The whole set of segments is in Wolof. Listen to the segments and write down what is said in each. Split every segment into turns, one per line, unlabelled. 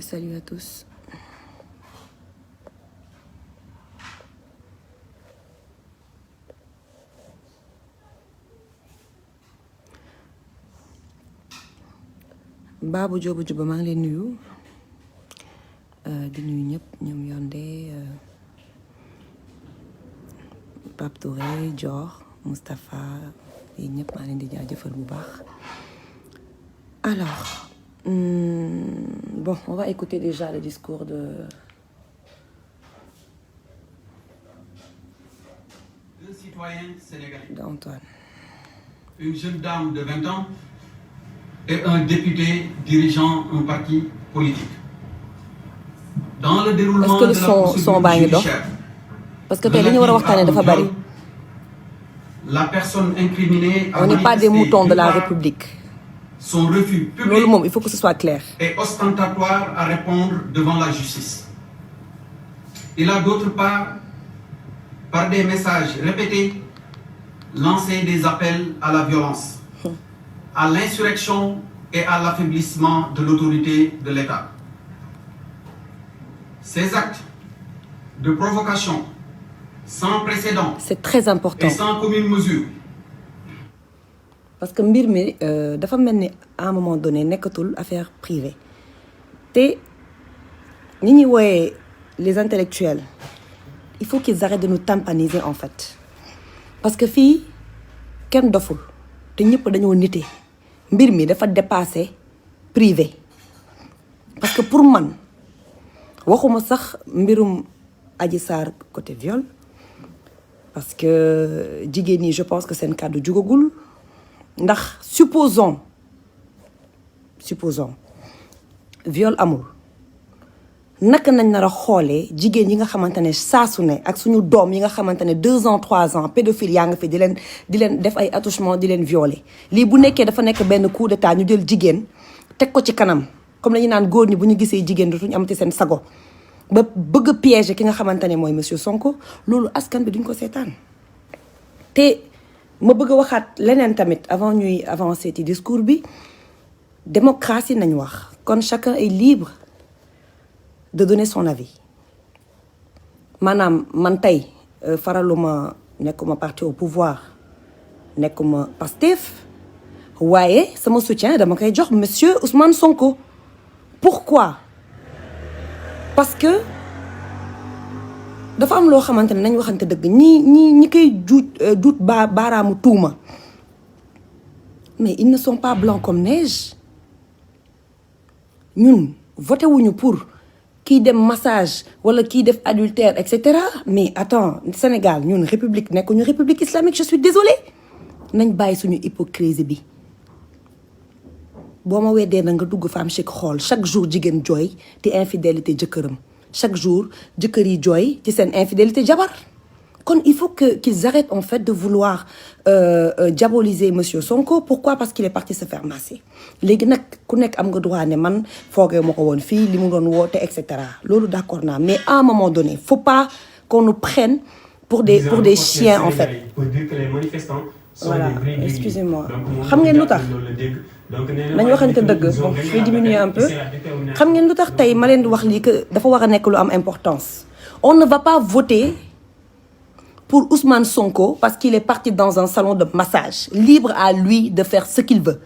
Salut à tous. Babou Diop Diop maa ngi leen nuyu di nuyu ñëpp ñoom Yondé Pape Touré Dior Moustapha yi ñëpp maa leen di jaajëfal bu baax. Alors bon, on va écouter déjà le discours
Deux citoyens sénégalais.
d'Antoine.
Une jeune dame de 20 ans et un député dirigeant un parti politique. Dans le déroulement de la procédure judiciaire,
parce que tey li ñu war a waxtaanee dafa bari.
La personne incriminée a
on n'est pas des moutons de la République.
Son refus public
loolu moom il faut que ce soit clair.
Et ostentatoire à répondre devant la justice. Il a d'autre part, par des messages répétés, lancé des appels à la violence, à l'insurrection et à l'affaiblissement de l'autorité de l'État. Ces actes de provocation sans précédent
c'est très important
et sans commune mesure.
parce que mbir mi dafa mel ni à un moment donné nekkatul affaire privée te ñi ñuy wooyee les intellectuels il faut qu'ils arrêtent de nous tympaniser en fait parce que fii kenn doful te ñëpp dañoo nite mbir mi dafa dépassé privé parce que pour man waxuma sax mbirum Adji Sarr côté viol parce que jigéen ñi je pense que seen kàddu jugagul ndax supposons viol amul naka nañ nar a xoolee jigéen yi nga xamante ne saasu ne ak suñu doom yi nga xamante ne 2 ans 3 ans pédophile yaa nga fi di leen def ay attouchement di leen violer lii bu nekkee dafa nekk benn coup d'état ñu jël jigéen teg ko ci kanam comme la ñu naan góor ñi bu ñu gisee jigéen dootuñu amati seen sago ba bëgg a piéger ki nga xamante ne mooy monsieur Sonko loolu askan bi duñ ko seetaan te ma bëgg a waxaat leneen tamit avant ñuy avancer ci discours bi démocratie nañ wax kon chacun est libre de donner son avis maanaam man tey faraluma nekkuma parti au pouvoir nekkuma Pastef waaye sama soutien dama koy jox monsieur Ousmane Sonko pourquoi parce que dafa am loo xamante ne nañ waxante dëgg ñi koy duut baaraamu tuuma mais ils ne sont pas blancs comme neige ñun voté wuñu pour kii dem massage wala kii def adultère et cetera mais attends Sénégal ñun république nekkuñu république islamique je suis désolée nañ bàyyi suñu hypocrisie bi boo ma weddee na nga dugg Femme Chic xool chaque jour jigéen jooy te infidélité jëkkëram chaque jour jëkkër yi jooy ci seen infidélité jabar kon il faut qu'ils arrêtent en fait de vouloir diaboliser monsieur Sonko pourquoi parce qu'il est parti se faire masser léegi nag ku nekk am nga droit ne man foogee ma ko woon fii li mu doon woote et cetera loolu d'accord naa mais à un moment donné faut pas qu'on nous prenne pour des chiens en fait. Voilà, excusez-moi xam ngeen lu tax nañu waxante dëgg bon je vais diminuer un peu xam ngeen lu tax tey ma leen di wax lii que dafa war a nekk lu am importance on ne va pas voter pour Ousmane Sonko parce qu'il est parti dans un salon de massage libre à lui de faire ce qu'il veut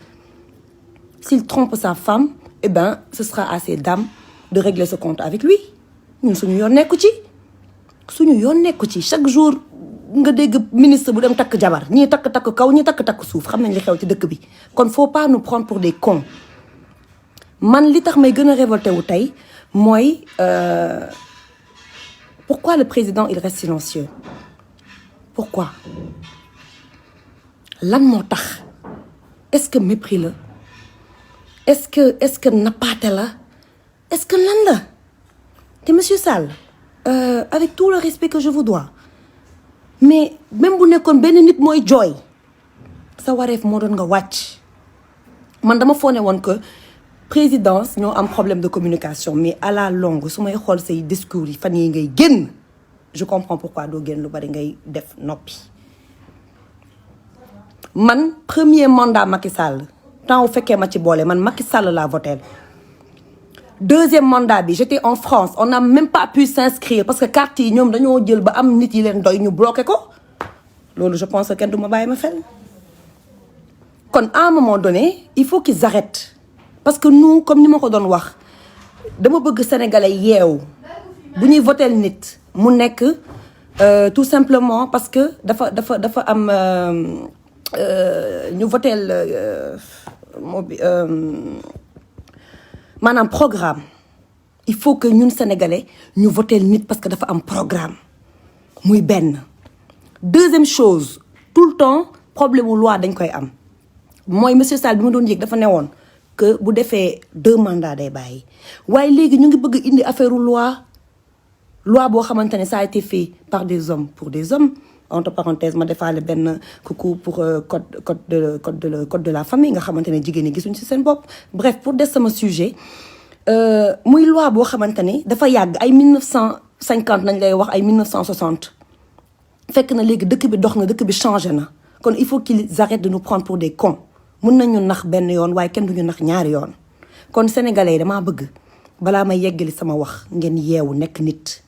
s'il trompe sa femme eh ben ce sera à ces dames de régler ce compte avec lui ñun suñu yoon nekku ci chaque jour nga dégg ministre bu dem takk jabar ñii takk kaw ñii takk suuf xam nañ li xew ci dëkk bi kon faut pas nous prendre pour des cons man li tax may gën a révolté wu tey mooy pourquoi le président il reste silencieux pourquoi lan moo tax est-ce que mépris la est-ce que nappaate la est-ce que lan la te monsieur Sall avec tout le respect que je vous dois mais même bu nekkoon benn nit mooy jooy sa wareef moo doon nga wàcc man dama foone woon que présidence ñoo am problème de communication mais à la longue su may xool say discours yi fan yi ngay génn je comprends pourquoi doo génn lu bari ngay def noppi man premier mandat Macky Sall temps wu fekkee ma ci boole man Macky Sall laa voteel deuxième mandat bi j'étais en France on n'a même pas pu s'inscrire parce que carte yi ñoom dañoo jël ba am nit yi leen doy ñu bloqué ko loolu je pense que kenn du ma bàyyi ma fenn kon à un moment donné il faut qu'ils arrêtent parce que nous comme ni ma ko doon wax dama bëgg sénégalais yeewu bu ñuy voter nit mu nekk tout simplement parce que dafa am ñu voter maanaam programme il faut que ñun sénégalais ñu voter nit parce que dafa am programme muy benn deuxième chose tout le temps problème wu loi dañ koy am mooy monsieur Sall bi ma doon yëg dafa newoon que bu defee 2 mandats day bàyyi waaye léegi ñu ngi bëgg indi affaire loi boo xamante ne ça a été fait par des hommes pour des hommes entre parenthèses ma defaale benn coucou pour code de la famille nga xamante ne jigéen ñi gisuñ ci seen bopp bref pour des sama sujet muy loi boo xamante ne dafa yàgg ay 1950 nañ lay wax ay 1960 fekk na léegi dëkk bi dox na dëkk bi changé na kon il faut qu'ils arrêtent de nous prendre pour des cons mun nañu nax benn yoon waaye kenn duñu nax ñaari yoon kon sénégalais yi damaa bëgg balaa may yeggali sama wax ngeen yeewu nekk nit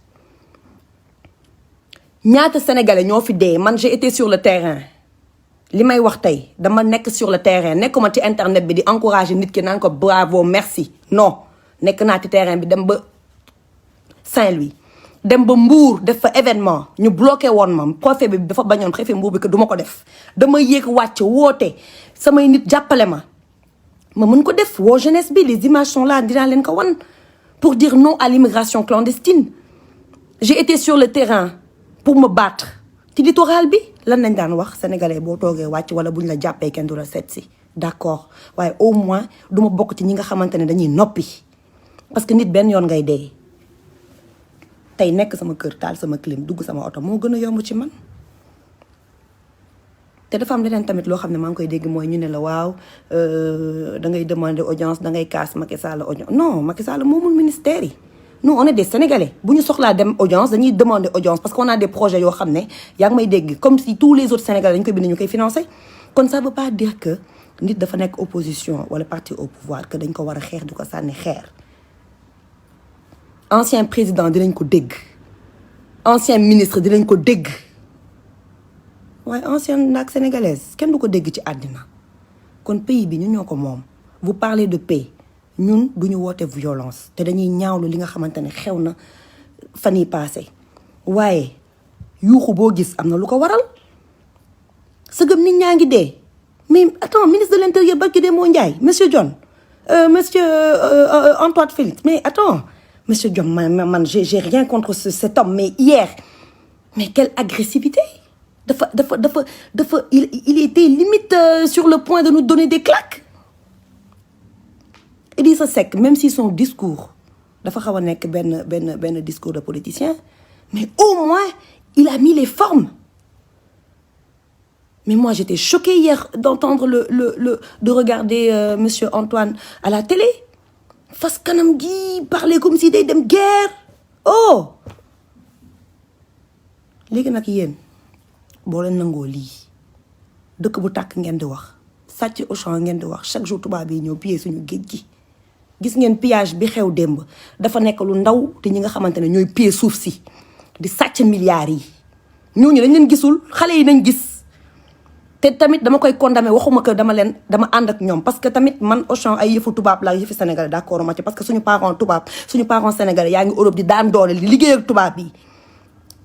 ñaata sénégalais ñoo fi dee man j'ai été sur le terrain li may wax tey dama nekk sur le terrain nekkuma ci internet bi di encourager nit ki naan ko bravo merci non nekk naa ci terrain bi dem ba Saint-Louis dem ba Mbour def fa événement ñu bloqué woon ma préfet bi dafa bañoon préfet Mbour bi que du ma ko def dama yéeg wàcc woote samay nit jàppale ma mën ko def woo jeunesse bi les images sont là dinaa leen ko wan pour dire non à l'immigration clandestine j'ai été sur le terrain pour me battre ci littoral bi lan nañ daan wax sénégalais boo toogee wàcc wala buñ la jàppee kenn du la seet si d'accord waaye au moins du ma bokk ci ñi nga xamante ne dañuy noppi parce que nit benn yoon ngay dee tey nekk sama kër taal sama clim dugg sama oto moo gën a yomb ci man te dafa am leneen tamit loo xam ne maa ngi koy dégg mooy ñu ne la waaw da ngay demander audience da ngay kaas Macky Sall audience non Macky Sall moomul ministère yi nous on est des sénégalais bu ñu soxlaa dem audience dañuy demander audience parce qu'on a des projets yoo xam ne yaa ngi may dégg comme si tous les autres sénégalais dañu koy bind ñu koy financer kon ça veut pas dire que nit dafa nekk opposition wala parti au pouvoir que dañ ko war a xeex di ko sànni xeer ancien président dinañ ko dégg ancien ministre dinañ ko dégg waaye ancienne naag sénégalaise kenn du ko dégg ci àddina kon pays bi ñu ñoo ko moom vous parlez de paix ñun duñu woote violence te dañuy ñaawlu li nga xamante ne xew na fan yi passé waaye yuuxu boo gis am na lu ko waral sëgëm nit ñaa ngi dee mais attends ministre de l'intérieur barki dee moo Ndiaye monsieur John monsieur Antoine Félix mais attends monsieur John man j'ai rien contre cet homme mais hier mais quelle agressivité il était limite sur le point de nous donner des claques. Idrissa Seck même si son discours dafa xaw a nekk benn discours de politicien mais au moins il a mis les formes mais moi j'étais choquée hier d'entendre de regarder monsieur Antoine à la télé fas kanam gi parler comme si day dem guerre oh léegi nag yéen boo leen nangoo lii dëkk bu tàkk ngeen di wax sàcc Auchan ngeen di wax chaque jour tubaab yi ñëw piller suñu géej gi gis ngeen pillage bi xew démb dafa nekk lu ndaw te ñi nga xamante ne ñooy piller suuf si di sàcc milliards yi ñooñu dañ leen gisul xale yi nañ gis te tamit dama koy condamné waxuma que dama ànd ak ñoom parce que tamit man Auchan ay yëfu tubaab la yëfu sénégalais d'accord ma ci parce que suñu parents tubaab suñu parents sénégalais yaa ngi Europe di daan doole di liggéey ak tubaab yi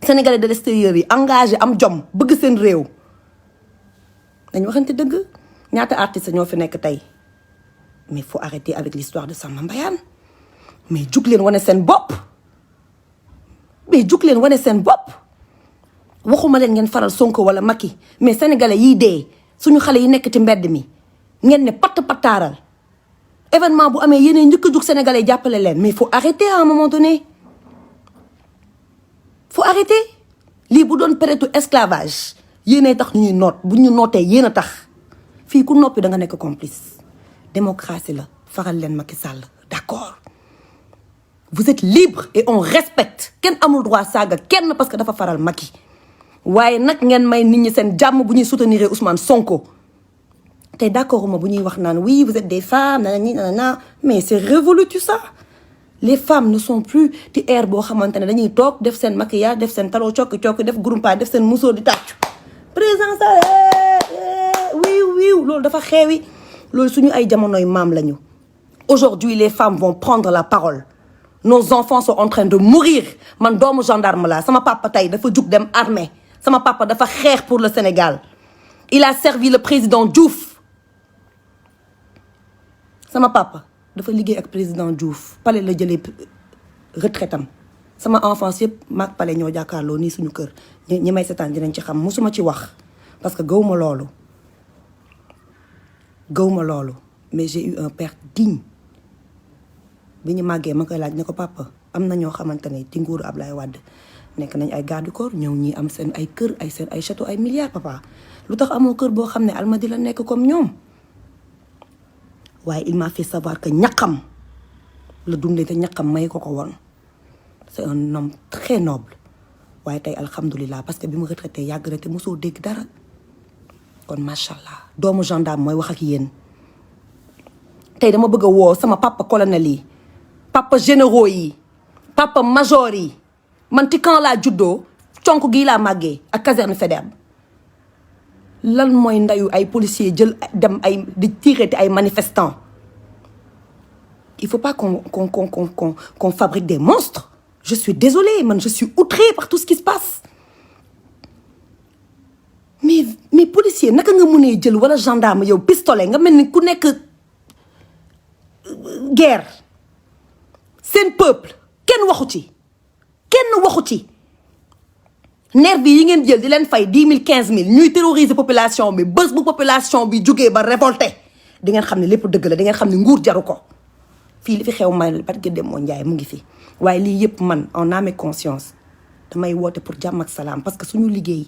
sénégalais de l'extérieur yi engagé am jom bëgg seen réew dañ waxante dëgg ñaata artistes ñoo fi nekk tey mais faut arrêter avec l'histoire de Samba Mbayaan mais jug leen wane seen bopp waxuma leen ngeen faral Sonko wala Macky mais sénégalais yiy dee suñu xale yi nekk ci mbedd mi ngeen ne pataaral événement bu amee yéenee njëkk a jug sénégalais jàppale leen mais faut arrêter à un moment donné faut arrêter lii bu doon période esclavage yéenay tax ñuy noot bu ñu nootee yéen a tax fii ku noppi da nga nekk complice démocratie la faral leen Macky Sall d'accord vous êtes libre et on respecte kenn amul droit saaga kenn parce que dafa faral Macky waaye nag ngeen may nit ñi seen jàmm bu ñuy soutenir Ousmane Sonko te d'accord ma bu ñuy wax naan oui vous êtes des femmes nanani nanana mais c'est révolu tout ça les femmes ne sont plus ci air boo xamante ne dañuy toog def seen maquillage def seen taloo cokki def groupe def seen muso di tàccu président Sall wiiw loolu dafa xeewi loolu suñu ay jamonoy maam lañu. Aujourd'hui les femmes vont prendre la parole. Nos enfants sont en train de mourir man doomu gendarme la sama papa tey dafa jug dem armée sama papa dafa xeex pour le Sénégal il a servi le président Diouf sama papa dafa liggéey ak président Diouf pale la jëlee retraitam sama enfance yëpp maag pale ñoo jàkkaarloo nii suñu kër ñi may seetaan dinañ ci xam musuma ci wax parce que gëwuma loolu mais j'ai eu un père digne bi ñu màggee ma koy laaj ne ko papa am na ñoo xamante ne ci nguuru Ablaye Wade nekk nañ ay garde corps ñëw ñii am seen ay kër ay château ay milliards papa lu tax amoo kër boo xam ne Almadies la nekk comme ñoom waaye il m'a fait savoir que ñaqam la dundee te ñaqam may ko woon c'est un homme très noble waaye tey alhamdulilah parce que bi mu retraité yàgg na te mosoo dégg dara kon macha allah doomu gendarme mooy wax ak yéen tey dama bëgg a woo sama papa colonel yi papa généraux yi papa major yi man ci camp laa juddoo conk gii laa màggee ak caserne Faidherbe lan mooy ndayu ay policiers jël dem ay di tirer te ay manifestants il faut pas qu'on fabrique des monstres je suis désolée man je suis outrée par tout ce qui se passe mais policier naka nga mënee jël wala gendarme yow pistolet nga mel ni ku nekk guerre seen peuple kenn waxu ci nervi yi ngeen jël di leen fay 10 000 15 000 ñuy terroriser population bi bés bu population bi jógee ba révolté di ngeen xam ne lépp dëgg la di ngeen xam ne nguur jaru ko fii li fi xew may parce que dem moo njaay mu ngi fi waaye lii yëpp man en âme et conscience damay woote pour jàmm ak salaam parce que suñu liggéey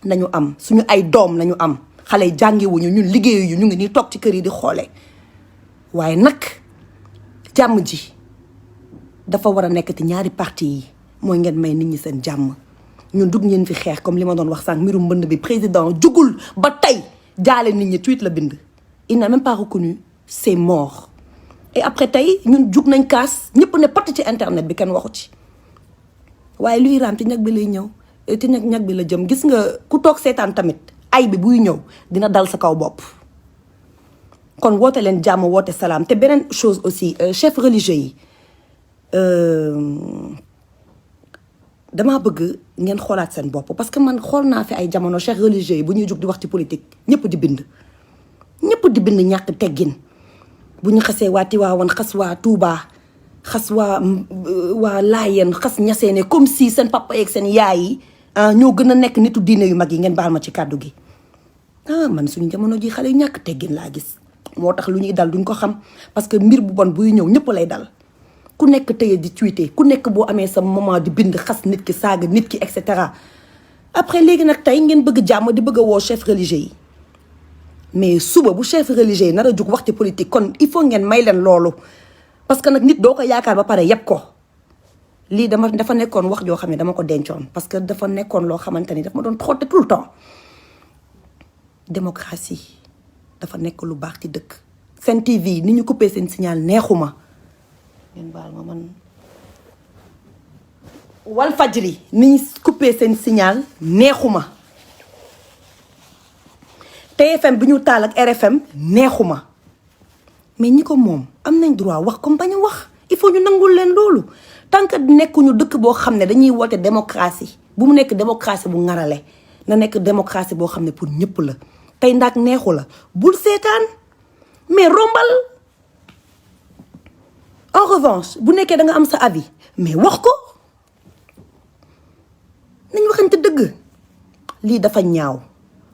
nañu am suñu ay doom nañu am xale yi jàngiwuñu ñun liggéeyuñu ñu ngi nii toog ci kër yi di xoole waaye nag jàmm ji dafa war a nekk ci ñaari parti yi mooy ngeen may nit ñi seen jàmm ñun dugg ngeen fi xeex comme li ma doon wax sànq mbirum mbënd bi président jugul ba tey jaale nit ñi tweet la bind il n'a même pas reconnu c'est mort et après tey ñun jug nañ kaas ñëpp ne patt ci internet bi kenn waxu ci waaye luy raam ci ñag bi lay ñëw ci ñag bi la jëm gis nga ku toog seetaan tamit ay bi buy ñëw dina dal sa kaw bopp kon woote leen jàmm woote salaam te beneen chose aussi chef religieux yi damaa bëgg ngeen xoolaat seen bopp parce que man xool naa fi ay jamono chef religieux yi bu ñuy jug di wax ci politique ñëpp di bind ñàkk teggin bu ñu xasee waa Tiwaawan xas waa Tuubaa xas waa Laayeen xas Ñaseene comme si seen papa yeeg seen yaay yi ñoo gën a nekk nitu diine yu mag yi ngeen baal ma ci kàddu gi man suñu jamono ji xale yu ñàkk teggin laa gis moo tax lu ñuy dal duñ ko xam parce que mbir bu bon buy ñëw ñëpp lay dal ku nekk tëye di tweeter ku nekk boo amee sa moment di bind xas nit ki saaga nit ki et cetera après léegi nag tey ngeen bëgg jàmm di bëgg a woo chef religieux yi mais suba bu chef religieux yi nar a jug waxti politique kon il faut ngeen may leen loolu parce que nag nit doo ko yaakaar ba pare yëpp ko lii dafa nekkoon wax joo xam ne dama ko dencoon parce que dafa nekkoon loo xamante ni dafa ma doon trotter tout le temps démocratie dafa nekk lu baax ci dëkk Sen TV ni ñu coupé seen signal neexuma ngeen baal ma man Walfadjri ni ñu coupé seen signal neexuma TFM bi ñu taal ak RFM neexuma mais ñi ko moom am nañ droit wax comme bañ a wax il faut ñu nangul leen loolu tant que nekkuñu dëkk boo xam ne dañuy woote démocratie bu mu nekk démocratie bu ngarale na nekk démocratie boo xam ne pour ñëpp la tey ndax neexu la bul seetaan mais rombal en revanche bu nekkee da nga am sa avis mais wax ko nañ waxante dëgg lii dafa ñaaw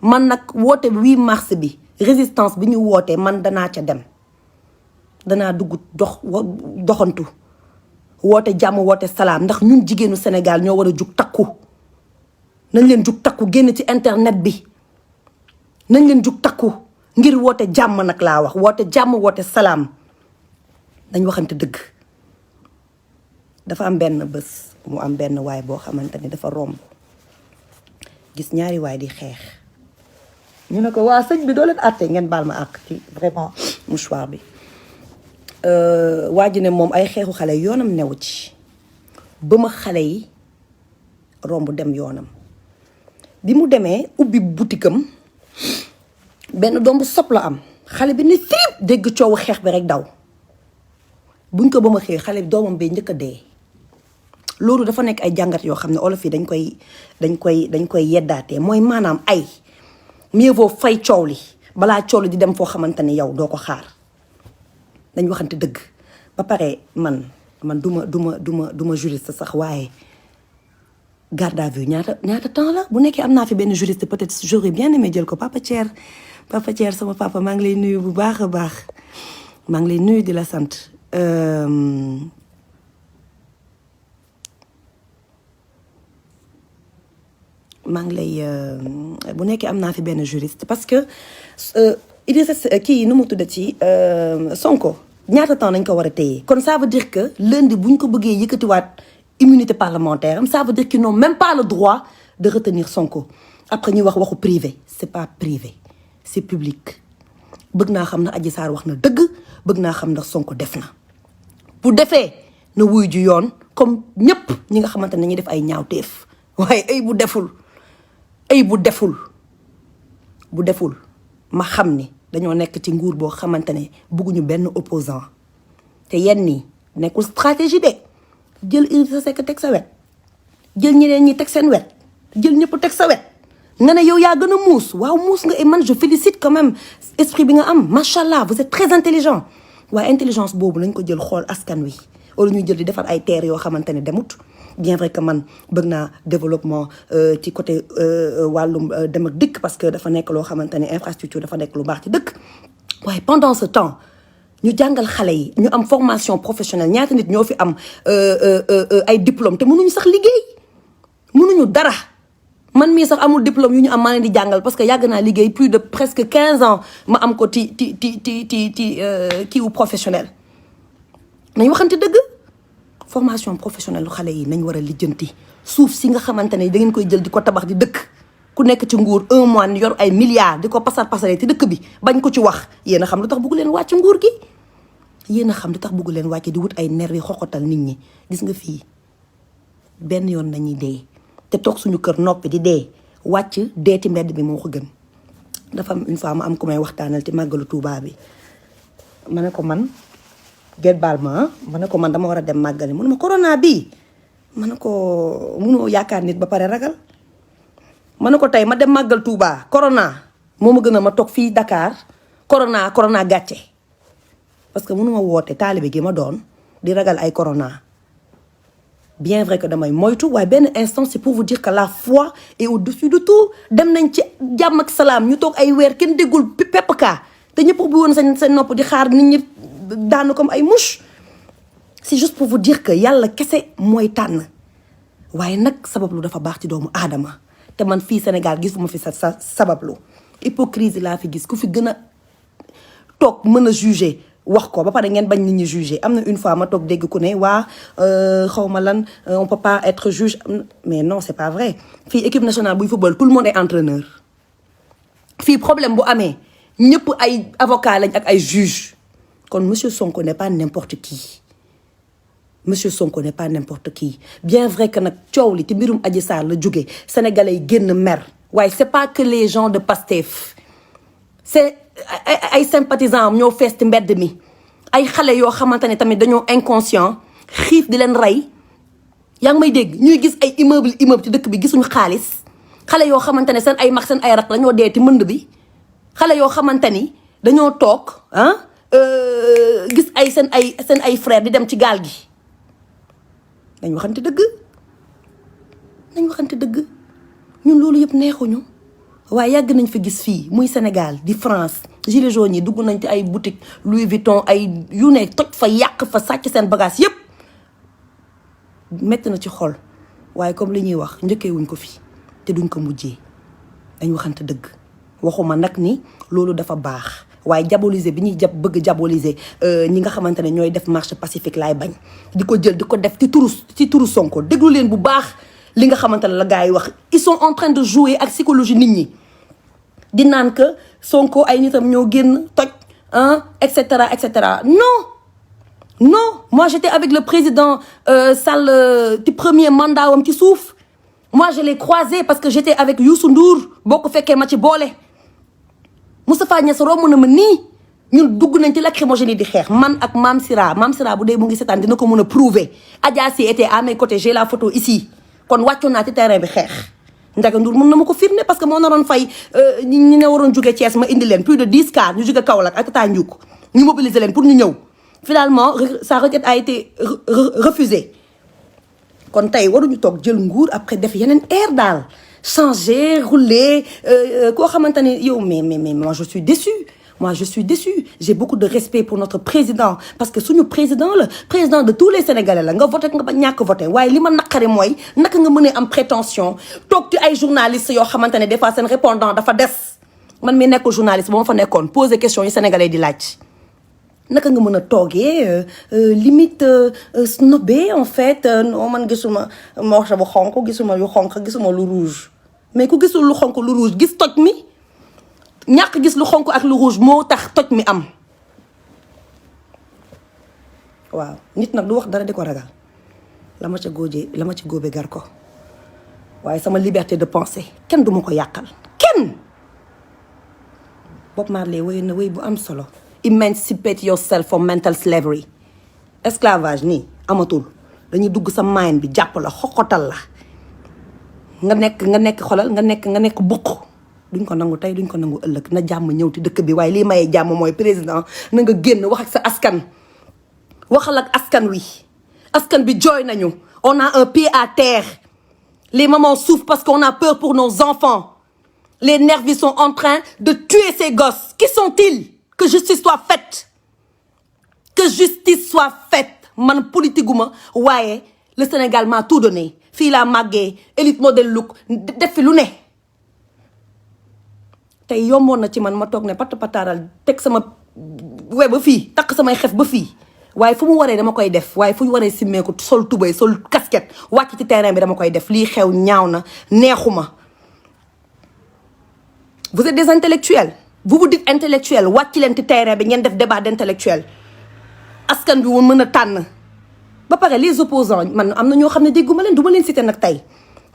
man nag woote 8 mars bi résistance bi ñu wootee man danaa ca dem danaa dugg doxantu woote jàmm woote salaam ndax ñun jigéenu Sénégal ñoo war a jug takku nañ leen jug takku génn ci internet bi nañ leen jug takku ngir woote jàmm nag laa wax woote jàmm woote salaam dañ waxante dëgg dafa am benn bés mu am benn waay boo xamante ni dafa romb gis ñaari waay di xeex ñu ne ko waa sëñ bi doo leen àtte ngeen baal ma àq ci vraiment mouchoir bi waa ji ne moom ay xeexu xale yoonam newu ci ba ma xale yi romb dem yoonam bi mu demee ubbi butikam benn doom bu sob la am xale bi ni fiip dégg coowu xeex bi rek daw buñ ko ba ma xëy xale bi doomam bee njëkk a dee loolu dafa nekk ay jàngat yoo xam ne olof yi dañ koy yeddaatee mooy maanaam ay mieux vaut fay coow li balaa coow li di dem foo xamante ne yow doo ko xaar dañ waxante dëgg ba pare man duma juriste sax waaye garde à vue ñaata temps la bu nekkee am naa fi benn juriste peut-être j'aurais bien aimé jël ko Papa Thier sama papa maa ngi lay nuyu bu baax a baax maa ngi lay nuyu di la sant maa ngi lay bu nekkee am naa fi benn juriste parce que Idrissa kii nu mu tudda ci Sonko ñaata temps nañ ko war a téye kon ça veut dire que lundi bu ñu ko bëggee yëkkatiwaat immunité parlementaire am ça veut dire qu'ils n'ont même pas le droit de retenir Sonko après ñuy wax waxu privé c'est pas privé c'est public bëgg naa xam na Adji Sarr wax na dëgg bëgg naa xam ndax Sonko def na bu defee na wuy ju yoon comme ñépp ñi nga xamante ne ñuy def ay ñaawteef waaye ay bu deful ma xam ni dañoo nekk ci nguur boo xamante ne bëgguñu benn opposant te yenn nii nekkul stratégie de jël Idrissa Seck teg sa wet jël ñeneen ñi teg seen wet jël ñëpp teg sa wet nga ne yow yaa gën a muus waaw muus nga et man je félicite quand même esprit bi nga am machallah vous êtes très intelligent waaye intelligence boobu lañ ko jël xool askan wi wala ñuy jël di defar ay terres yoo xamante ne demut bien vrai que man bëgg naa développement ci côté wàllum dem ak dëkk parce que dafa nekk loo xamante ne infrastructure dafa nekk lu baax ci dëkk waaye pendant ce temps ñu jàngal xale yi ñu am formation professionnelle ñaata nit ñoo fi am ay diplôme te mënuñu sax liggéey mënuñu dara man mii sax amul diplôme yu ñu am maa leen di jàngal parce que yàgg naa liggéey plus de presque 15 ans ma am ko ci kiiwu professionnel nañ waxante dëgg formation professionnelle lu xale yi nañ war a lijjanti suuf si nga xamante ne da ngeen koy jël di ko tabax di dëkk ku nekk ci nguur un mois ni yor ay milliards di ko pasare ci dëkk bi bañ ko ci wax yéen a xam lu tax bëggu leen wàcc nguur gi yéen a xam lu tax bëggu leen wàcc di wut ay nervi xoxotal nit ñi gis nga fii benn yoon nañuy dee te toog suñu kër noppi di dee wàcc dee ci mbedd bi moo ko gën dafa am une fois ma am ku may waxtaanal ci màggalu Tuubaa bi ma ne ko man get baal ma ne ko man dama war a dem màggali mu ne ma corona bii ma ne ko munoo yaakaar nit ba pare ragal ma ne ko tey ma dem màggal Touba corona moo ma gën a ma toog fii Dakar corona gàcce parce que mënuma woote taalibe gi ma doon di ragal ay corona bien vrai que damay moytu waaye benn instant c'est pour vous dire que la foi est au-dessus de tout dem nañ ci jàmm ak salaam ñu toog ay weer kenn déggul pepp kaa te ñëpp ubbi woon seen nopp di xaar nit ñi daanu comme ay mouche c'est juste pour vous dire que yàlla kese mooy tànn waaye nag sabablu dafa baax ci doomu aadama te man fii Sénégal gisuma fi sa sabablu hypocrisie laa fi gis ku fi gën a toog mën a juger wax ko ba pare ngeen bañ nit ñi juger am na une fois ma toog dégg ku ne waa xaw ma lan on peut pas être juge mais non c'est pas vrai fii équipe nationale buy football tout le monde est entraîneur fii problème bu amee ñëpp ay avocat lañ ak ay juge kon monsieur Sonko n'est pas n'importe qui monsieur Sonko n'est pas n'importe qui bien vrai que nag coow li ci mbirum Adji Sarr la jóge sénégalais yi génn mer waaye c'est pas que les gens de Pastef c'est ay sympathisants am ñoo fees ci mbedd mi ay xale yoo xamante ne tamit dañoo inconscient xiif di leen rey yaa ngi may dégg ñuy gis ay immeuble ci dëkk bi gisuñu xaalis xale yoo xamante ne seen ay mag seen ay rak dañoo dee ci mënd bi xale yoo xamante ni dañoo toog gis seen ay frère di dem ci gaal gi nañ waxante dëgg ñun loolu yëpp neexuñu waaye yàgg nañ fi gis fii muy Sénégal di France gilets jaunes yi dugg nañ ci ay boutique Louis Vuitton ay yu ne toj fa yàq fa sàcc seen bagage yëpp metti na ci xol waaye comme li ñuy wax njëkkee wuñ ko fi te duñ ko mujjee dañ waxante dëgg waxuma nag ni loolu dafa baax waaye diaboliser bi ñuy bëgg diaboliser ñi nga xamante ne ñooy def marche pacifique laay bañ di ko jël di ko def ci turu Sonko déglu leen bu baax li nga xamante ne la gars yi wax ils sont en train de jouer ak psychologie nit ñi di naan que Sonko ay nitam ñoo génn toj et cetera non non moi j'étais avec le président Sall ci premier mandat wam ci suuf moi je l'ai croisé parce que j'étais avec Youssou Ndour boo ko fekkee ma ci boole Moustapha Niasse romb na ma nii ñun dugg nañ ci lacrymogène yi di xeex man ak Mame Sira bu dee mu ngi seetaan dina ko mën a prouver Adja Sy était à mes côtés j'ai la photo ici kon wàccoon naa ci terrain bi xeex Ndiaga Ndour mën na ma ko firnde parce que moo naroon fay ñi ne waroon jóge Thiès ma indi leen plus de 10 cars ñu jóge Kaolack ak Tata Ndiouk ñu mobiliser leen pour ñu ñëw finalement sa requête a été refusée kon tey waruñu toog jël nguur après def yeneen air daal changer rouler koo xamante ne yow mais moi je suis déçue j'ai beaucoup de respect pour notre président parce que suñu président la président de tous les Sénégalais la nga voté nga ba ñàkk voté waaye li ma naqari mooy naka nga mën a am prétention toog ci ay journalistes yoo xamante ne des fois seen répondant dafa des man mi nekk journaliste ba ma fa nekkoon poser question yi Sénégalais di laaj naka nga mën a toogee limite snobé en fait non man gisuma morceau bu xonk gisuma lu xonk gisuma lu rouge mais ku gisul lu xonk lu rouge gis toj mi ñàkk gis lu xonk ak lu rouge moo tax toj mi am waaw nit nag du wax dara di ko ragal la ma ci góobe gar ko waaye sama liberté de penser kenn du ma ko yàqal kenn Bob Marley wéy na wéy bu am solo emancipate yourself from mental slavery esclavage nii amatul dañuy dugg sa mind bi jàpp la xoxotal la nga nekk xolal nga nekk buq duñ ko nangu tey duñ ko nangu ëllëg na jàmm ñëw ci dëkk bi waaye lii mayee jàmm mooy président na nga génn wax ak sa askan waxal ak askan wi askan bi jooy nañu on a un pied à terre les mamans souffrent parce qu'on a peur pour nos enfants les nervis sont en train de tuer ces gosses qui sont-ils que justice soit faite man politique gu ma waaye le Sénégal m'a tout donné fii laa màggee élite modèle look def fi lu ne tey yomboon na ci man ma toog ne patt pataaral teg sama we ba fii takk samay xef ba fii waaye fu mu waree dama koy def waaye fu ñu waree simmeeku sol tubay sol casquette wàcc ci terrain bi dama koy def lii xew ñaaw na neexuma vous êtes des intellectuels vous dites intellectuel wàcc leen ci terrain bi ngeen def débat d'intellectuel askan bi woon mën a tànn ba pare les opposants man am na ñoo xam ne dégguma leen du ma leen citer nag tey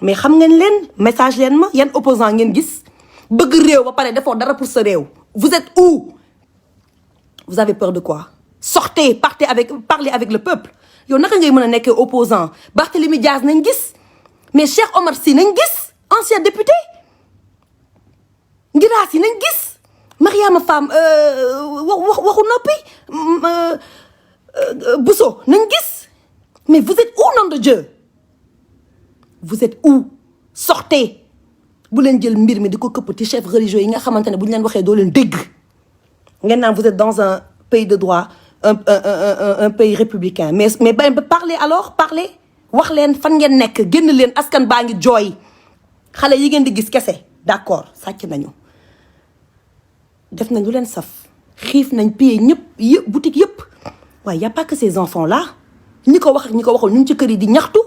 mais xam ngeen leen message leen ma yan opposant ngeen gis bëgg réew ba pare defoo dara pour sa réew vous êtes où vous avez peur de quoi sortez parlez avec le peuple yow naka ngay mën a nekkee opposant Barthélémy Diaz nañ gis mais Cheikh Omar Sy nañ gis ancien député Ngiraas yi nañ gis Mariama Fam waxu noppi Bousso nañ gis mais vous êtes où nom de Dieu vous êtes où sortez bu leen jël mbir mi di ko këpp ci chef religieux yi nga xamante ne bu ñu leen waxee doo leen dégg ngeen naan vous êtes dans un pays de droit un pays républicain mais parlez alors parlez wax leen fan ngeen nekk génn leen askan baa ngi jooy xale yi ngeen di gis kese d'accord sàcc nañu def nañ lu leen saf xiif nañ payé ñëpp boutique yëpp waaye y a pas que ces enfants là ñi ko wax ak ñi ko waxul ñu ngi ci kër yi di ñaxtu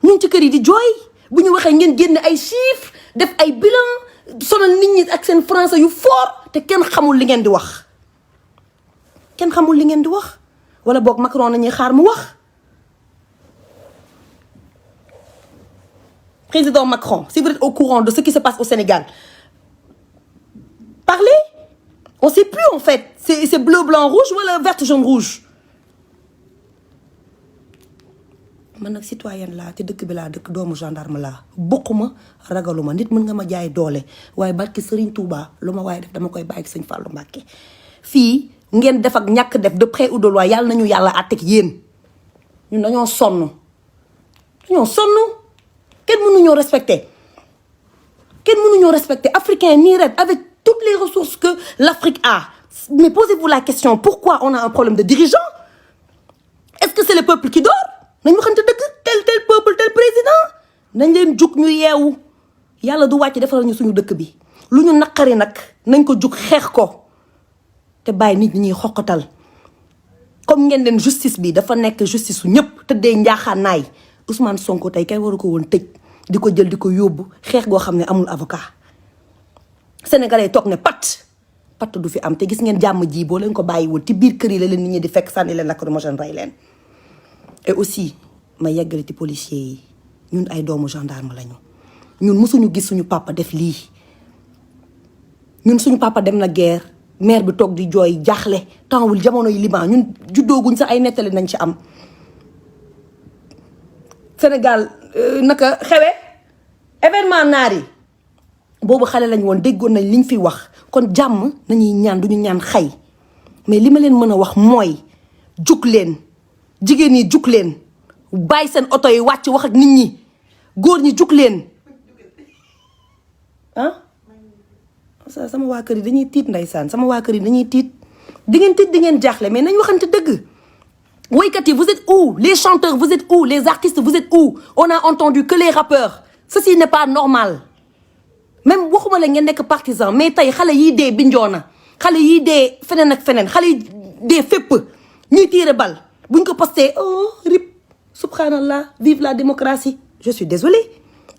ñu ngi ci kër yi di jooy bu ñu waxee ngeen génn ay chiffres def ay bilan sonal nit ñi ak seen français yu fort te kenn xamul li ngeen di wax wala boog Macron nañuy xaar mu wax président Macron si vous êtes au courant de ce qui se passe au Sénégal parlez on sait plus en fait c'est bleu blanc rouge wala vert jaune rouge man nag citoyenne laa te dëkk bi laa dëkk doomu gendarme laa bokkuma ragaluma nit mën nga ma jaay doole waaye barki Serigne Touba lu ma waaye def dama koy bàyyi Sëñ Fallou Mbacké fii ngeen def ak ñàkk def de près ou de loin yàlla nañu yàlla àtteeg yéen ñun dañoo sonn kenn mënuñoo respecté africain nii ret avec toutes les ressources que l'Afrique a mais posez-vous la question pourquoi on a un problème de dirigeants est-ce que c'est le peuple qui dort nañ waxante dëgg tel peuple tel président nañ leen jug ñu yeewu yàlla du wàcc defaral ñu suñu dëkk bi lu ñu naqari nag nañ ko jug xeex ko te bàyyi nit ñi ñuy xoqatal comme ngeen leen justice bi dafa nekk justice su ñëpp tëddee njaaxaanaay Ousmane Sonko tey kay waru ko woon tëj di ko jël di ko yóbbu xeex goo xam ne amul avocat sénégalais toog ne pat patt du fi am te gis ngeen jàmm ji boo leen ko bàyyiwul ci biir kër yi la leen nit ñi di fekk sànni leen lacrymogène rey leen. et aussi ma yeggali ci policiers yi ñun ay doomu gendarme lañu ñun mësuñu gis suñu papa def lii ñun suñu papa dem na guerre maire bi toog di jooy jaaxle tempswul jamono yi Liban ñun juddooguñ sax ay nettali nañ ci am. Sénégal naka xewe événement naar yi boobu xale lañ woon déggoon nañ liñ fi wax kon jàmm nañuy ñaan duñu ñaan xay mais li ma leen mën a wax mooy jug leen jigéen ñi jug leen bàyyi seen oto yi wàcc wax ak nit ñi góor ñi jug leen ah sama waa kër yi dañuy tiit ndeysaan sama waa kër yi dañuy tiit di ngeen tiit di ngeen jaaxle mais nañ waxante dëgg. woykat yi vous êtes où? Les chanteurs vous êtes où? Les artistes vous êtes où? On a entendu que les rappeurs. Ceci n'est pas normal. Même waxuma la ngeen nekk partisan mais tey xale yii dee Bignona xale yii dee feneen ak feneen xale yi dee fépp ñuy tiire bal buñ ko posté oh rip subhanallah vive la démocratie. Je suis désolée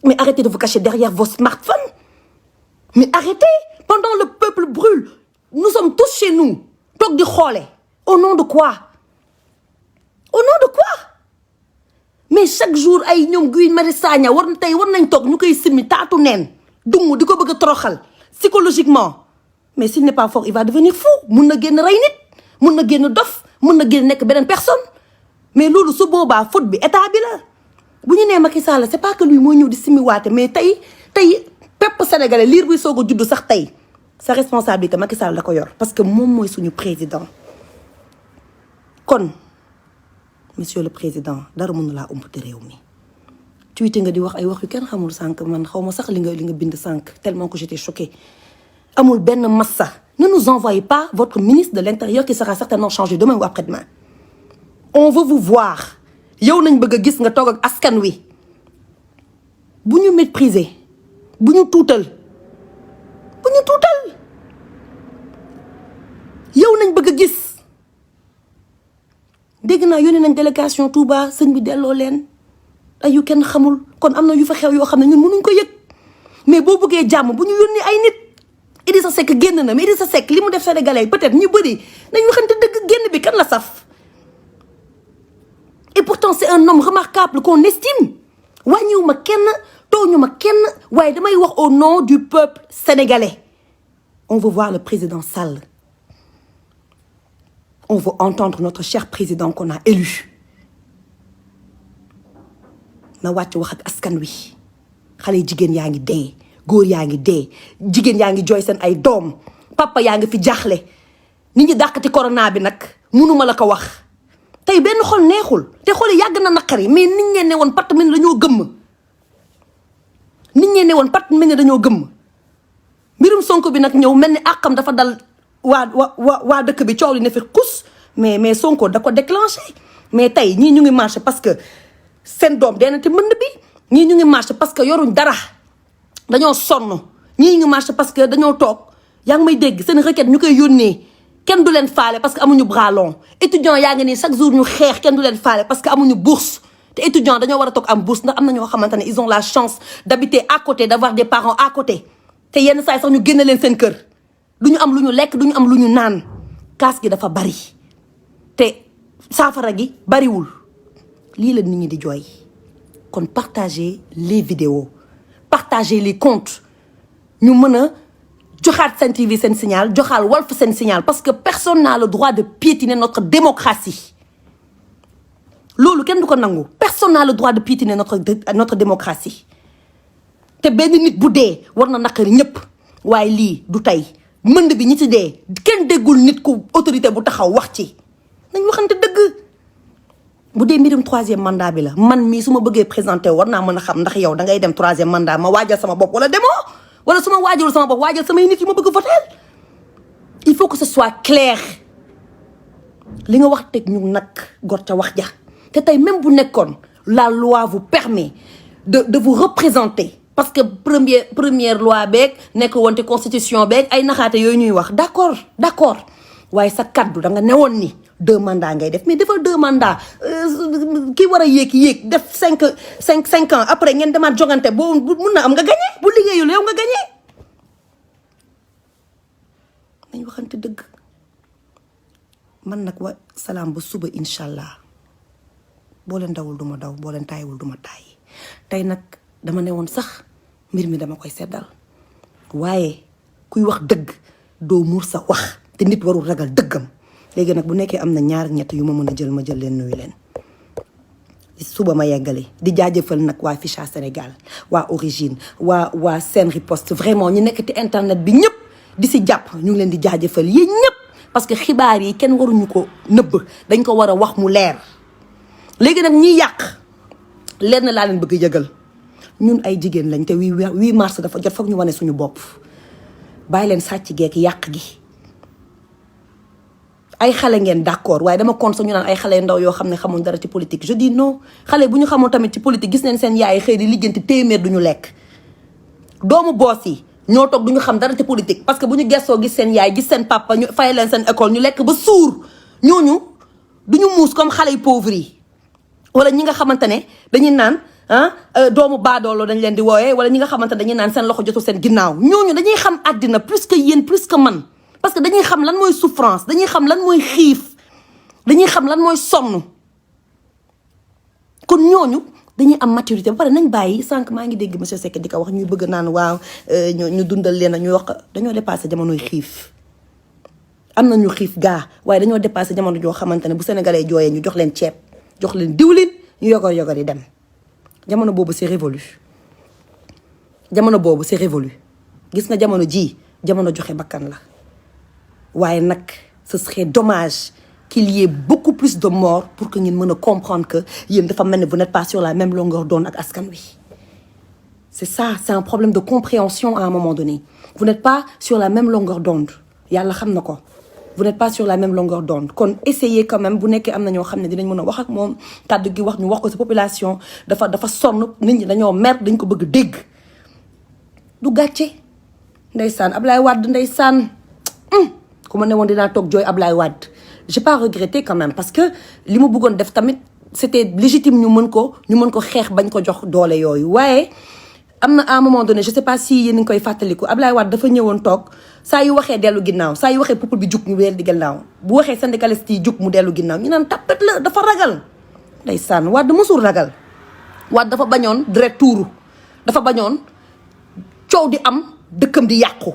mais arrêtez de vous cacher derrière vos smartphones. Mais arrêtez. Pendant le peuple brûle nous sommes tous chez nous toog di xoole au nom de quoi? Au nom de quoi? Mais chaque jour ay ñoom Guy Marius Sagna war nañ toog ñu koy simmi taatu neen dungu di ko bëgg a toroxal psychologiquement mais s'il n'est pas fort il va devenir fou mun na génn rey nit mun na génn dof mun na génn nekk beneen personne mais loolu su boobaa faute bi état bi la bu ñu nee Macky Sall c'est pas que lui moo ñëw di simmi waate mais tey pépp sénégalais liir buy soog a judd sax tey sa responsabilité Macky Sall la ko yor parce que moom mooy suñu président kon monsieur le président dara mënu laa ëmb te réew mi tuuti nga di wax ay wax yu kenn xamul sànq man xaw ma sax li nga bind sànq tellement que j'étais choquée amul benn massa ne nous envoyez pas votre ministre de l'intérieur qui sera certainement changé demain ou après-demain on veut vous voir yow nañ bëgg a gis nga toog ak askan wi bu ñu mépriser bu ñu tuutal yow nañ bëgg a gis dégg naa yónnee nañ délégation Touba sëñ bi delloo leen ay yu kenn xamul kon am na yu fa xew yoo xam ne ñun mënuñ ko yëg mais boo bëggee jàmm bu ñu yónnee ay nit Idrissa Seck génn na mais Idrissa Seck li mu def sénégalais peut-être ñu bëri nañ waxante dëgg génn bi kan la saf et pourtant c'est un homme remarquable qu'on estime wàññiwu ma kenn tooñu ma kenn waaye damay wax au nom du peuple sénégalais on veut voir le président Sall on veut entendre notre cher président qu'on a élu na wàcc wax ak askan wi xale yi jigéen yaa ngi dee góor yaa ngi dee jigéen yaa ngi jooy seen ay doom papa yaa ngi fi jaaxle nit ñi dàqati corona bi nag mënuma la ko wax tey benn xol neexul te xol yi yàgg na naqari mais nit ñee ne woon patt mel ni dañoo gëmm mbirum Sonko bi nag ñëw mel ni àqam dafa dal waa dëkk bi coow li ne fi kus mais Sonko da ko déclenché mais tey ñii ñu ngi marché parce que seen doom dee na te mbënd bi ñii ñu ngi marché parce que yoruñ dara dañoo sonn ñii ñu ngi marché parce que dañoo toog yaa ngi may dégg seen requête ñu koy yónnee kenn du leen faale parce que amuñu bras long étudiant yaa ngi nii chaque jour ñu xeex kenn du leen faale parce que amuñu bourse te étudiant dañoo war a toog am bourse ndax am na ñoo xamante ne ils ont la chance d'habiter à côté d'avoir des parents à côté te yenn saa yi sax ñu génne leen seen kër du ñu am lu ñu lekk du ñu am lu ñu naan kaas gi dafa bari te saafara gi bariwul lii la nit ñi di jooy kon partagez les vidéos partagez les comptes ñu mën a joxaat Sen TV seen signal joxaal Walf seen signal parce que personne n'a le droit de piétiner notre démocratie loolu kenn du ko nangu personne n'a le droit de piétiner notre démocratie te benn nit bu dee war na naqari ñëpp waaye lii du tey mënd bi ñi ci dee kenn déggul nit ku autorité bu taxaw wax ci nañ waxante dëgg bu dee mbirum 3e mandat bi la man mii su ma bëggee présenté war naa mën a xam ndax yow da ngay dem 3e mandat ma waajal sama bopp wala demoo wala su ma waajalul sama bopp waajal samay nit yu ma bëgg voter il faut que ce soit clair li nga wax teg ñu nag gor ca wax ja te tey même bu nekkoon la loi vous permet de vous représenter parce que première loi beeg nekk woon te constitution beeg ay naxaate yooyu ñuy wax d'accord waaye sa kaddu da nga newoon ni 2 mandats ngay def mais defal 2 mandats ki war a yéeg def 5 ans après ngeen demaat jogante boo mun na am nga gagné bu liggéeyul yow nga gagné nañ nañ waxante dëgg. man nag wa salaam ba suba incha allah boo leen dawul duma daw boo leen taayiwul duma taayi tey nag dama ne woon sax mbir mi dama koy seddal waaye kuy wax dëgg doo muur sa wax te nit warul ragal dëggam. léegi nag bu nekkee am na ñaar ñett yu ma mën a jël ma jël leen nuyu leen suba ma yeggale di jaajëfal nag waa Ficha Sénégal waa Origine waa Sen Riposte vraiment ñu nekk ci internet bi ñëpp di si jàpp ñu ngi leen di jaajëfal yéen ñëpp parce que xibaar yi kenn waruñu ko nëbb dañ ko war a wax mu leer. léegi nag ñiy yàq lenn laa leen bëgg yëgal ñun ay jigéen lañ te 8 mars dafa jot foog ñu wane suñu bopp bàyyi leen sàcc geek yàq gi. ay xale ngeen d'accord waaye dama kon sax ñu naan ay xale ndaw yoo xam ne xamuñ dara ci politique je dis non xale bu ñu xamul tamit ci politique gis nañ seen yaay xëy di lijjanti téeméer duñu lekk. doomu boos yi ñoo toog duñu xam dara ci politique parce que bu ñu gestoo gis seen yaay gis seen papa ñu fay leen seen école ñu lekk ba suur ñooñu duñu muus comme xale yu pauvre yi. wala ñi nga xamante ne dañuy naan doomu baadoolo dañ leen di wooyee wala ñi nga xamante ne dañuy naan seen loxo jotul seen ginnaaw ñooñu dañuy xam àddina plus que yéen plus que man. parce que dañuy xam lan mooy souffrance dañuy xam lan mooy xiif dañuy xam lan mooy sonn kon ñooñu dañuy am maturité ba pare nañ bàyyi sànq maa ngi dégg monsieur Seck di ko wax ñuy bëgg naan waaw ñu dundal leen ñuy wax dañoo dépassé jamonoy xiif. am na ñu xiif gaa waaye dañoo dépassé jamono joo xamante ne bu sénégalais jooyee ñu jox leen ceeb jox leen diwlin ñu yogar yi dem jamono boobu c'est révolu jamono boobu c'est révolu gis nga jamono ji jamono joxe bakkan la. waaye nag ce serait dommage qu'il y ait beaucoup plus de morts pour que ngeen mën a comprendre que yéen dafa mel ne vous n'êtes pas sur la même longueur d'onde ak askan wi. c'est ça c'est un problème de compréhension à un moment donné vous n'êtes pas sur la même longueur d'onde yàlla xam na ko vous n'êtes pas sur la même longueur d'onde kon essayez quand même bu nekkee am na ñoo xam ne dinañ mën a wax ak moom kàddu gi wax ñu wax ko sa population dafa sonn nit ñi dañoo mer dañ ko bëgg dégg du gàcce ndeysaan Ablaye Wade ndeysaan ku ma ne woon dinaa toog jooy Ablaye Wade j'ai pas regretté quand même parce que li mu bëggoon def tamit c'était légitime ñu mën ko xeex bañ ko jox doole yooyu waaye am na à un moment donné je sais pas si yéen a ngi koy fàttaliku Ablaye Wade dafa ñëwoon toog saa yu waxee dellu ginnaaw saa yu waxee peuple bi jug ñu weer di ginnaaw bu waxee syndicaliste yi jug mu dellu ginnaaw ñu naan tapet la dafa ragal ndeysaan Wade mosul ragal Wade dafa bañoon deret tuuru dafa bañoon coow di am dëkkam di yàqu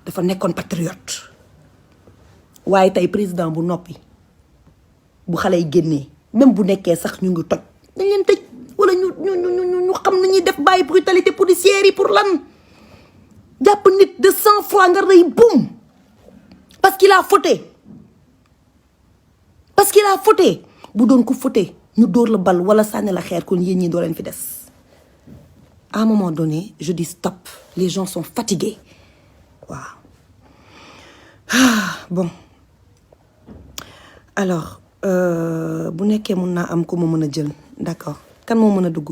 dafa nekkoon patriote waaye tey président bu noppi bu xale yi génnee même bu nekkee sax ñu ngi toj dañ leen tëj wala ñu xam nañuy def bàyyi brutalité policière yi pour lan jàpp nit de 100 fois nga rëy boum parce qu'il a fauté bu doon ko fauté ñu dóor la bal wala sànni la xeer kon yéen ñi doo leen fi des à un moment donné je dis stop les gens sont fatigués waaw bon alors bu nekkee mun naa am ko ma mën a jël d'accord kan moo mën a dugg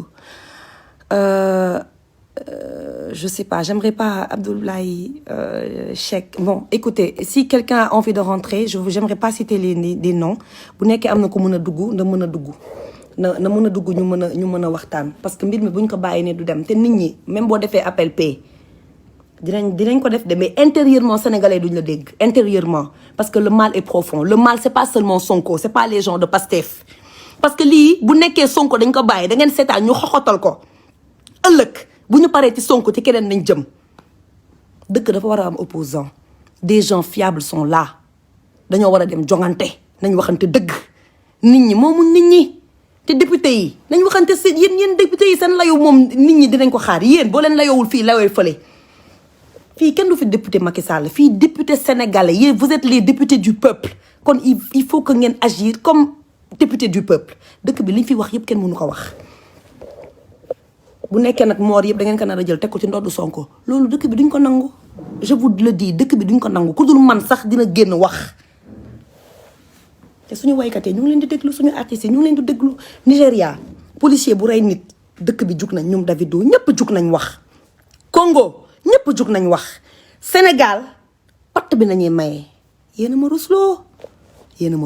je sais pas j'aimerais pas Abdoulaye Cheikh bon écoutez si quelqu'un a envie de rentrer j'aimerais pas citer des noms bu nekkee am na ko mën a dugg na mën a dugg na mën a dugg ñu mën a waxtaan parce que mbir mi buñ ko bàyyi ne du dem te nit ñi même boo defee appel pay dinañ ko def de mais intérieurement sénégalais duñ la dégg intérieurement parce que le mal est profond le mal c'est pas seulement Sonko c'est pas les gens de Pastef parce que lii bu nekkee Sonko dañ ko bàyyi da ngeen seetaan ñu xoxotal ko ëllëg bu ñu paree ci Sonko ci keneen nañ jëm dëkk dafa war a am opposant des gens fiables sont là dañoo war a dem jongante nañ waxante dëgg nit ñi moomu nit ñi te député yi nañ waxante seen yéen député yi seen layow moom nit ñi dinañ ko xaar yéen boo leen layowul fii layoo fële fii kenn du fi député Macky Sall fii député sénégalais yéen vous êtes les députés du peuple kon il faut que ngeen agir comme député du peuple dëkk bi liñ fi wax yëpp kenn mënu ko wax bu nekkee nag moor yëpp da ngeen ko nar a jël teg ko ci ndoddu Sonko loolu dëkk bi duñ ko nangu je vous le dis dëkk bi duñ ko nangu ku dul man sax dina génn wax te suñu waykat yi ñu ngi leen di déglu suñu artistes yi ñu ngi leen di déglu Nigéria policier bu rey nit dëkk bi jug nañ ñoom Davido ñëpp jug nañ wax Congo ñëpp jug nañ wax Sénégal patt bi nañuy maye yéen a ma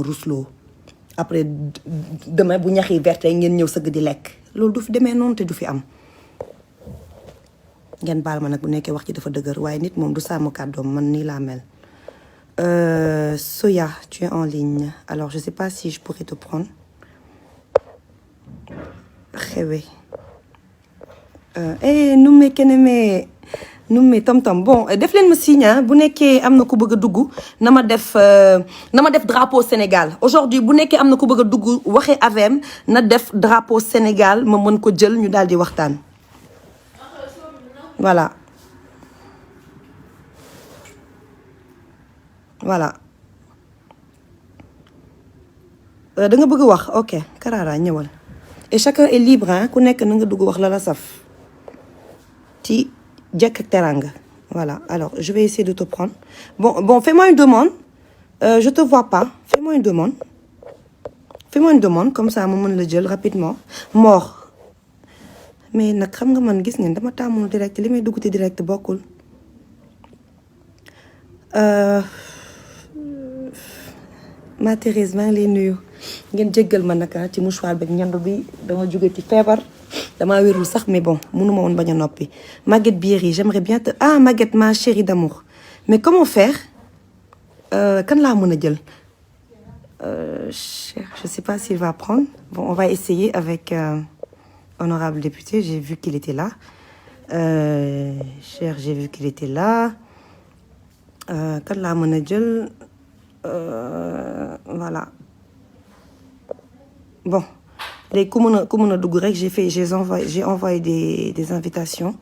rusloo après demain bu ñax yi verte ngeen ñëw sëgg di lekk loolu du fi demee noonu te du fi am ngeen baal ma nag bu nekkee wax ci dafa dëgër waaye nit moom du sàmm kàddoom man nii laa mel Soya, tu es en ligne. Alors, je sais pas si je pourrais te prendre. Xewe. Numme keneme. Numme tam bon def leen ma signe bu nekkee am na ku bëgg a dugg na ma def drapeau Sénégal aujourd'hui bu nekkee am na ku bëgg a dugg waxee avem na def drapeau Sénégal ma mën ko jël ñu daal di waxtaan voilà da nga bëgg wax ok Karara ñëwal et chacun est libre hein ku nekk na nga dugg wax la la saf ci jekk ak teranga voilà alors je vais essayer de te prendre bon fais-moi une demande je te vois pas fais-moi une demande comme ça ma mën la jël rapidement Mor mais nag xam nga man gis ngeen dama tàmmul direct li may dugg ci direct bokkul ma Thérèse maa ngi lay nuyu ngeen jéggal ma naka ci mouchoir bi ñandu bi dama jóge ci feebar dama wérul sax mais bon mënuma woon bañ a noppi Maguette Biéry j'aimerais bien te Maguette ma chérie d'amour mais comment faire kan laa mën a jël je sais pas s'il va prendre bon on va essayer avec honorable député j'ai vu qu'il était là j'ai vu qu'il était là kan laa mën a jël voilà bon léegi ku mën a dugg rek j'ai envoyé des invitations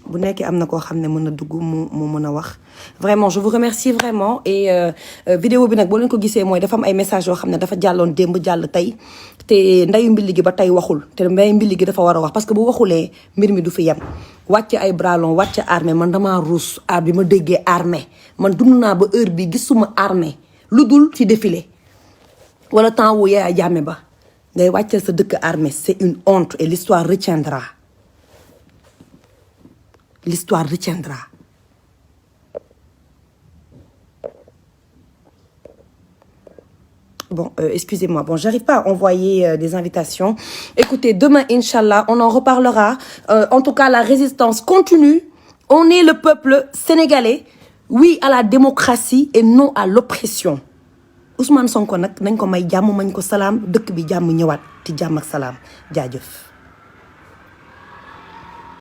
bu nekkee am na koo xam ne mën a dugg mu mën a wax vraiment je vous remercie vraiment et vidéo bi nag boo leen ko gisee mooy dafa am ay messages yoo xam ne dafa jàlloon démb jàll tey te ndayu mbilli gi ba tey waxul te ndayu mbilli gi dafa war a wax parce que bu waxulee mbir mi du fi yem wàcc ay bralon wàcc armée man damaa ruus bi ma déggee armée man dund naa ba heure bi gisuma armée lu dul ci défilé wala temps wu Yaya Jammeh ba ngay wàccal sa dëkk armée c'est une honte et l'histoire retiendra bon excusez-moi bon j'arrive pas à envoyer des invitations écoutez demain Inch'Allah on en reparlera en tout cas la résistance continue on est le peuple sénégalais oui à la démocratie et non à l'oppression Ousmane Sonko nag nañ ko may jàmm mañ ko salaam dëkk bi jàmm ñëwaat ci jàmm ak salaam jaajëf